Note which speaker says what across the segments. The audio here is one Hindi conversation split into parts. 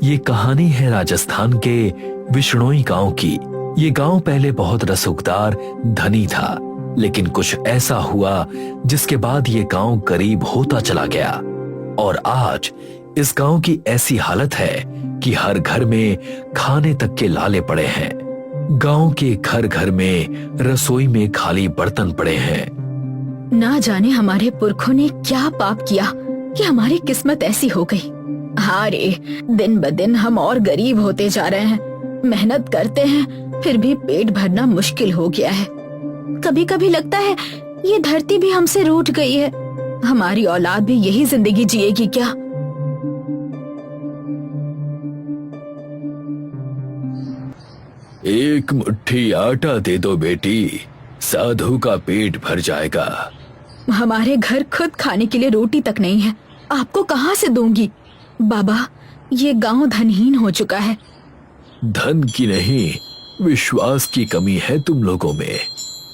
Speaker 1: ये कहानी है राजस्थान के विश्नोई गांव की। ये गांव पहले बहुत रसूखदार धनी था, लेकिन कुछ ऐसा हुआ जिसके बाद ये गांव गरीब होता चला गया। और आज इस गांव की ऐसी हालत है कि हर घर में खाने तक के लाले पड़े हैं। गांव के घर घर में रसोई में खाली बर्तन पड़े हैं।
Speaker 2: ना जाने हमारे पुरखों ने क्या पाप किया कि हमारी किस्मत ऐसी हो गई। हाँ रे, दिन ब दिन हम और गरीब होते जा रहे हैं। मेहनत करते हैं फिर भी पेट भरना मुश्किल हो गया है। कभी कभी लगता है ये धरती भी हमसे रूठ गई है। हमारी औलाद भी यही जिंदगी जिएगी क्या?
Speaker 1: एक मुट्ठी आटा दे दो बेटी, साधु का पेट भर जाएगा।
Speaker 2: हमारे घर खुद खाने के लिए रोटी तक नहीं है, आपको कहाँ से दूंगी? बाबा, ये गांव धनहीन हो चुका है।
Speaker 1: धन की नहीं, विश्वास की कमी है तुम लोगों में।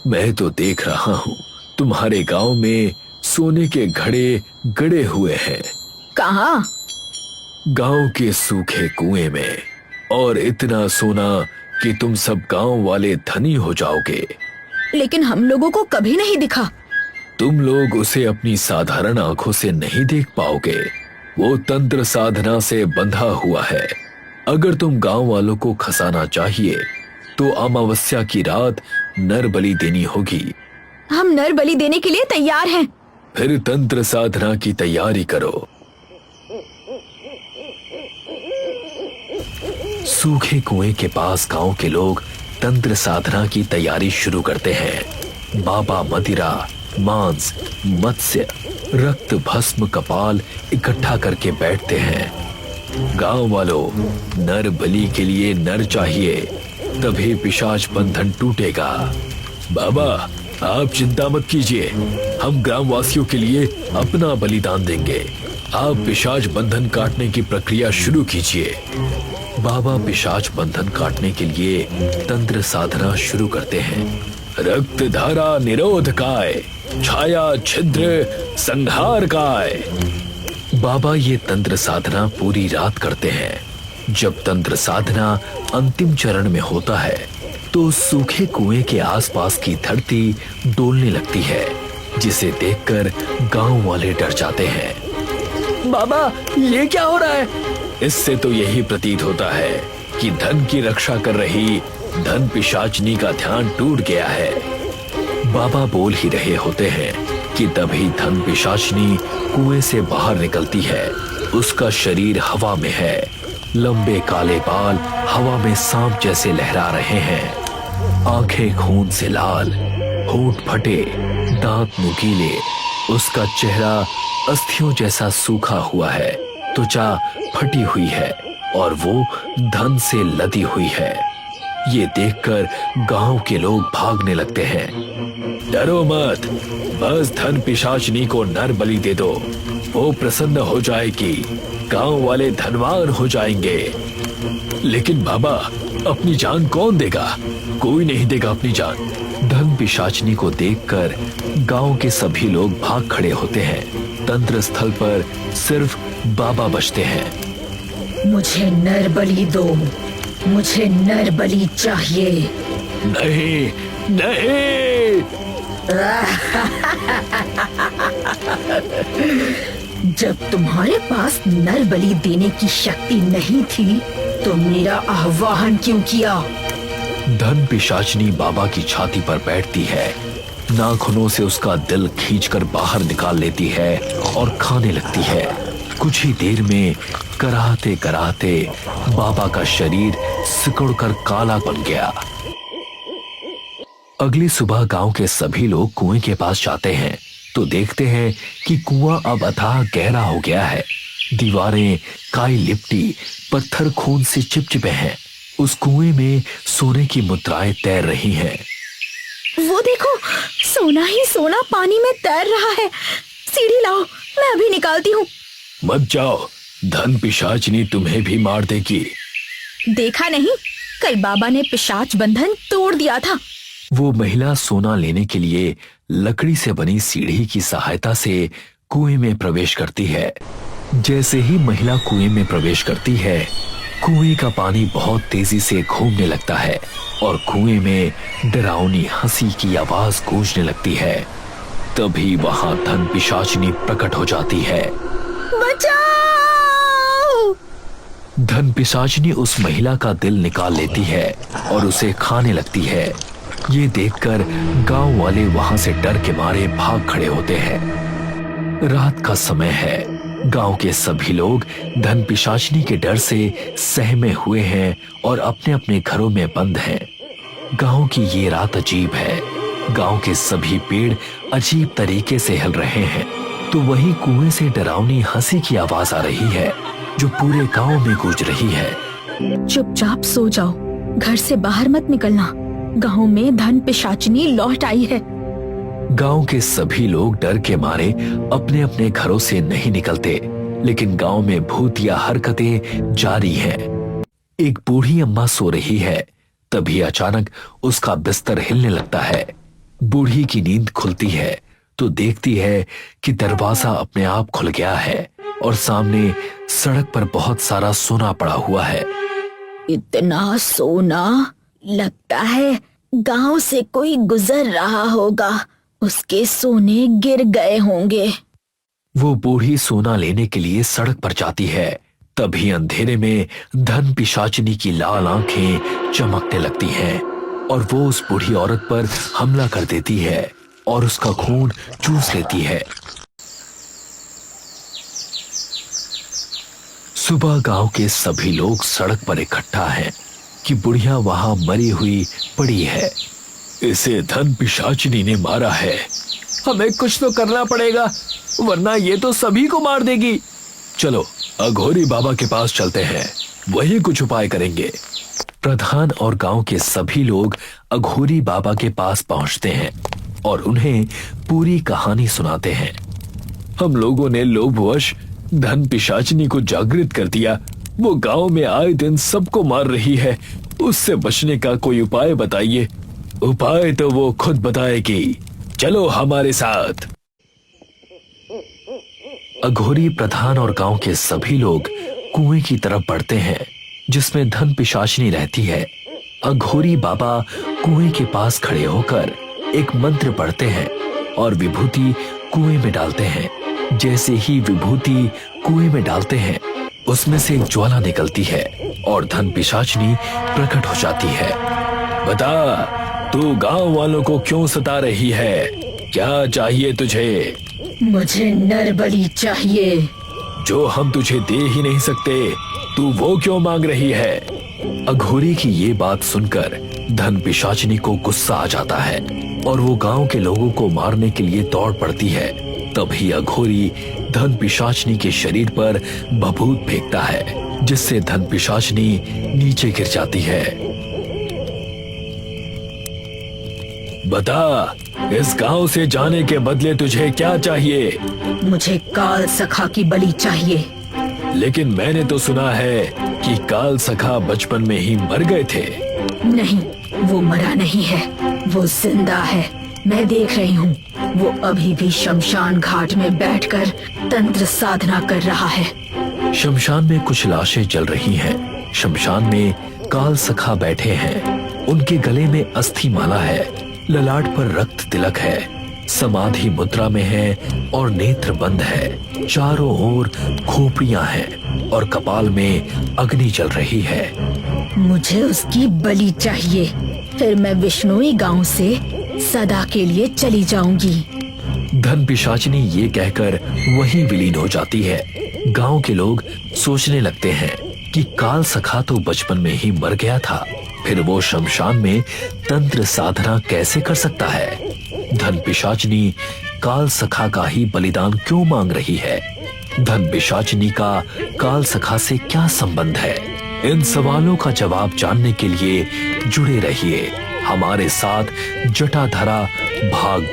Speaker 1: मैं तो देख रहा हूँ तुम्हारे गांव में सोने के घड़े गड़े हुए हैं।
Speaker 2: कहाँ?
Speaker 1: गांव के सूखे कुएं में। और इतना सोना कि तुम सब गांव वाले धनी हो जाओगे।
Speaker 2: लेकिन हम लोगों को कभी नहीं दिखा।
Speaker 1: तुम लोग उसे अपनी साधारण आंखों से नहीं देख पाओगे। वो तंत्र साधना से बंधा हुआ है। अगर तुम गांव वालों को खसाना चाहिए तो अमावस्या की रात नर बलि देनी होगी।
Speaker 2: हम नर बलि देने के लिए तैयार हैं।
Speaker 1: फिर तंत्र साधना की तैयारी करो। सूखे कुएं के पास गांव के लोग तंत्र साधना की तैयारी शुरू करते हैं। बाबा मदिरा, मांस, मत्स्य, रक्त, भस्म, कपाल इकट्ठा करके बैठते हैं। गांव वालों, नर बलि के लिए नर चाहिए, तभी पिशाच बंधन टूटेगा। बाबा, आप चिंता मत कीजिए, हम ग्रामवासियों के लिए अपना बलिदान देंगे। आप पिशाच बंधन काटने की प्रक्रिया शुरू कीजिए। बाबा पिशाच बंधन काटने के लिए तंत्र साधना शुरू करते हैं। रक्त धारा निरोध काय, छाया छिद्र संहार काय। बाबा ये तंत्र साधना पूरी रात करते हैं। जब तंत्र साधना अंतिम चरण में होता है तो सूखे कुएं के आसपास की धरती डोलने लगती है, जिसे देखकर गांव वाले डर जाते हैं। बाबा, ये क्या हो रहा है? इससे तो यही प्रतीत होता है कि धन की रक्षा कर रही धन पिशाचनी का ध्यान टूट गया है। बाबा बोल ही रहे होते हैं कि तभी धन पिशाचनी कुएं से बाहर निकलती है। उसका शरीर हवा में है, लंबे काले बाल हवा में सांप जैसे लहरा रहे हैं। आंखें खून से लाल, होंठ फटे, दांत नुकीले। उसका चेहरा अस्थियों जैसा सूखा हुआ है, त्वचा फटी हुई है और वो धन से लदी हुई है। ये देखकर गांव के लोग भागने लगते हैं। डरो मत, बस धन पिशाचनी को नर बलि दे दो, वो प्रसन्न हो जाएगी, गांव वाले धनवान हो जाएंगे। लेकिन बाबा, अपनी जान कौन देगा? कोई नहीं देगा अपनी जान। धन पिशाचनी को देखकर गांव के सभी लोग भाग खड़े होते हैं। तंत्र स्थल पर सिर्फ बाबा बचते हैं।
Speaker 2: मुझे नर बलि दो, मुझे नर बलि चाहिए।
Speaker 1: नहीं, नहीं।
Speaker 2: जब तुम्हारे पास नर बलि देने की शक्ति नहीं थी तो मेरा आह्वान क्यों किया?
Speaker 1: धन पिशाचनी बाबा की छाती पर बैठती है, नाखूनों से उसका दिल खींचकर बाहर निकाल लेती है और खाने लगती है। कुछ ही देर में कराहते कराहते बाबा का शरीर सिकुड़कर काला बन गया। अगली सुबह गांव के सभी लोग कुएं के पास जाते हैं तो देखते हैं कि कुआं अब अथाह गहरा हो गया है। दीवारें काई लिपटी, पत्थर खून से चिपचिपे हैं। उस कुएं में सोने की मुद्राएं तैर रही हैं।
Speaker 2: वो देखो, सोना ही सोना पानी में तैर रहा है। सीढ़ी लाओ, मैं अभी निकालती हूँ।
Speaker 1: मत जाओ, धन पिशाचनी तुम्हें भी मार देगी।
Speaker 2: देखा नहीं, कल बाबा ने पिशाच बंधन तोड़ दिया था।
Speaker 1: वो महिला सोना लेने के लिए लकड़ी से बनी सीढ़ी की सहायता से कुएं में प्रवेश करती है। जैसे ही महिला कुएं में प्रवेश करती है, कुएं का पानी बहुत तेजी से घूमने लगता है और कुएं में डरावनी हंसी की आवाज गूंजने लगती है। तभी वहां धन पिशाचिनी प्रकट हो जाती है।
Speaker 2: बचाओ!
Speaker 1: धन पिशाचिनी उस महिला का दिल निकाल लेती है और उसे खाने लगती है। ये देखकर गांव वाले वहां से डर के मारे भाग खड़े होते हैं। रात का समय है। गांव के सभी लोग धन पिशाचिनी के डर से सहमे हुए हैं और अपने अपने घरों में बंद हैं। गांव की ये रात अजीब है। गांव के सभी पेड़ अजीब तरीके से हिल रहे हैं। तो वहीं कुएं से डरावनी हंसी की आवाज आ रही है जो पूरे गांव में गूंज रही है।
Speaker 2: चुपचाप सो जाओ, घर से बाहर मत निकलना। गांव में धन पिशाचिनी लौट आई है।
Speaker 1: गांव के सभी लोग डर के मारे अपने अपने घरों से नहीं निकलते, लेकिन गांव में भूतिया हरकतें जारी हैं। एक बूढ़ी अम्मा सो रही है। तभी अचानक उसका बिस्तर हिलने लगता है। बूढ़ी की नींद खुलती है तो देखती है कि दरवाजा अपने आप खुल गया है और सामने सड़क पर बहुत सारा सोना पड़ा हुआ है।
Speaker 2: इतना सोना, लगता है गांव से कोई गुजर रहा होगा, उसके सोने गिर गए होंगे।
Speaker 1: वो बूढ़ी सोना लेने के लिए सड़क पर जाती है। तभी अंधेरे में धन पिशाचिनी की लाल आंखें चमकने लगती हैं और वो उस बूढ़ी औरत पर हमला कर देती है और उसका खून चूस लेती है। सुबह गांव के सभी लोग सड़क पर इकट्ठा हैं कि बुढ़िया वहां मरी हुई पड़ी है। इसे धन पिशाचिनी ने मारा है। हमें कुछ तो करना पड़ेगा, वरना ये तो सभी को मार देगी। चलो अघोरी बाबा के पास चलते हैं, वही कुछ उपाय करेंगे। प्रधान और गांव के सभी लोग अघोरी बाबा के पास पहुंचते हैं और उन्हें पूरी कहानी सुनाते हैं। हम लोगों ने लोभवश धन पिशाचिनी को जागृत कर दिया। वो गांव में आए दिन सबको मार रही है। उससे बचने का कोई उपाय बताइए। उपाय तो वो खुद बताएगी, चलो हमारे साथ। अघोरी प्रधान और गांव के सभी लोग कुएं की तरफ बढ़ते हैं जिसमें धन पिशाचिनी रहती है। अघोरी बाबा कुएं के पास खड़े होकर एक मंत्र पढ़ते हैं और विभूति कुएं में डालते हैं। जैसे ही विभूति कुएं में डालते हैं, उसमें से एक ज्वाला निकलती है और धन पिशाचिनी प्रकट हो जाती है। बता, तू गांव वालों को क्यों सता रही है? क्या चाहिए तुझे?
Speaker 2: मुझे नर बलि चाहिए।
Speaker 1: जो हम तुझे दे ही नहीं सकते, तू वो क्यों मांग रही है? अघोरी की ये बात सुनकर धन पिशाचिनी को गुस्सा आ जाता है और वो गांव के लोगों को मारने के लिए दौड़ पड़ती है। तभी अघोरी धन पिशाचिनी के शरीर पर भभूत फेंकता है, जिससे धन पिशाचिनी नीचे गिर जाती है। बता, इस गांव से जाने के बदले तुझे क्या चाहिए?
Speaker 2: मुझे काल सखा की बलि चाहिए।
Speaker 1: लेकिन मैंने तो सुना है कि काल सखा बचपन में ही मर गए थे।
Speaker 2: नहीं, वो मरा नहीं है, वो जिंदा है। मैं देख रही हूँ, वो अभी भी शमशान घाट में बैठकर तंत्र साधना कर रहा है।
Speaker 1: शमशान में कुछ लाशें जल रही हैं। शमशान में काल सखा बैठे हैं। उनके गले में अस्थि माला है, ललाट पर रक्त तिलक है, समाधि मुद्रा में है और नेत्र बंद है। चारों ओर खोपड़ियां हैं और कपाल में अग्नि जल रही है।
Speaker 2: मुझे उसकी बलि चाहिए, फिर मैं विष्णुई गांव से सदा के लिए चली जाऊंगी।
Speaker 1: धन पिशाचिनी ये कहकर वहीं विलीन हो जाती है। गांव के लोग सोचने लगते हैं कि काल सखा तो बचपन में ही मर गया था, फिर वो शमशान में तंत्र साधना कैसे कर सकता है? धन पिशाचिनी काल सखा का ही बलिदान क्यों मांग रही है? धन पिशाचिनी का काल सखा से क्या संबंध है? इन सवालों का जवाब जानने के लिए जुड़े रहिए हमारे साथ जटाधरा भाग